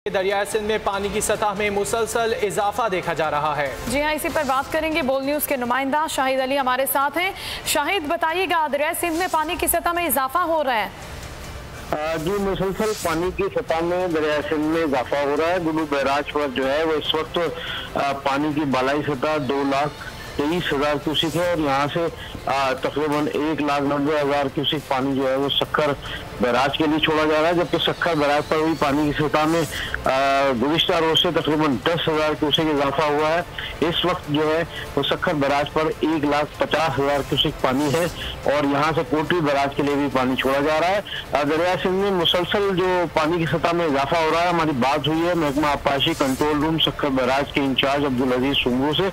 दरियाई सिंध में पानी की सतह में मुसलसल इजाफा देखा जा रहा है। जी हाँ, इसी पर बात करेंगे। बोल न्यूज के नुमाइंदा शाहिद अली हमारे साथ हैं। शाहिद, बताइएगा, दरियाई सिंध में पानी की सतह में इजाफा हो रहा है। जी, मुसलसल पानी की सतह में दरियाई सिंध में इजाफा हो रहा है। गुलू बैराज पर जो है वो इस वक्त पानी की बालाई सतह 2,23,000 क्यूसिक है और यहाँ से तकरीबन 1,90,000 क्यूसिक पानी जो है वो सक्खर बैराज के लिए छोड़ा जा रहा है, जबकि सक्खर बैराज पर हुई पानी की सतह में गुज़िश्ता रोज से तकरीबन 10,000 क्यूसिक इजाफा हुआ है। इस वक्त जो है वो सक्खर बैराज पर 1,50,000 क्यूसिक पानी है और यहाँ से कोटरी बैराज के लिए भी पानी छोड़ा जा रहा है। दरिया सिंध में मुसलसल जो पानी की सतह में इजाफा हो रहा है, हमारी बात हुई है महकमा आबपाशी कंट्रोल रूम सक्खर बैराज के इंचार्ज अब्दुल अजीज सुमरू से।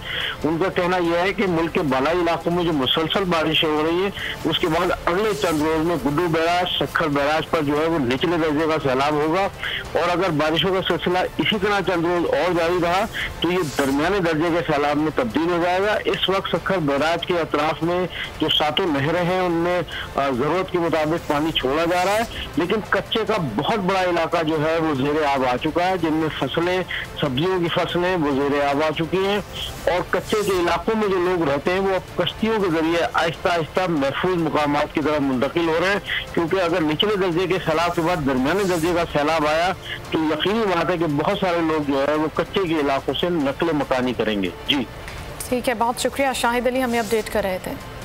उनका कहना यह है कि मुल्क के बालाई इलाकों में जो मुसलसल बारिशें हो रही है उसके बाद अगले चंद रोज में गुड्डू बैराज सक्खर बैराज पर जो है वो निचले दर्जे का सैलाब होगा और अगर बारिशों का सिलसिला इसी तरह चंद रोज और जारी रहा तो ये दरमियाने दर्जे के सैलाब में तब्दील हो जाएगा। इस वक्त सक्खर बैराज के अतराफ में जो सातों नहरें हैं उनमें जरूरत के मुताबिक पानी छोड़ा जा रहा है, लेकिन कच्चे का बहुत बड़ा इलाका जो है वो ज़ेरे आब आ चुका है, जिनमें फसलें सब्जियों की फसलें वो ज़ेरे आब आ चुकी हैं और कच्चे के इलाकों में जो लोग रहते हैं वो अब कश्तियों के जरिए आहिस्ता आहिस्ता महफूज मुकामात की तरफ मुंतकिल हो रहे हैं, क्योंकि अगर निचले दर्जे के सैलाब के बाद दरमियाने दर्जे का सैलाब आया तो यकीनी बात है कि बहुत सारे लोग जो है वो कच्चे के इलाकों से नकल मकानी करेंगे। जी ठीक है, बहुत शुक्रिया शाहिद अली, हमें अपडेट कर रहे थे।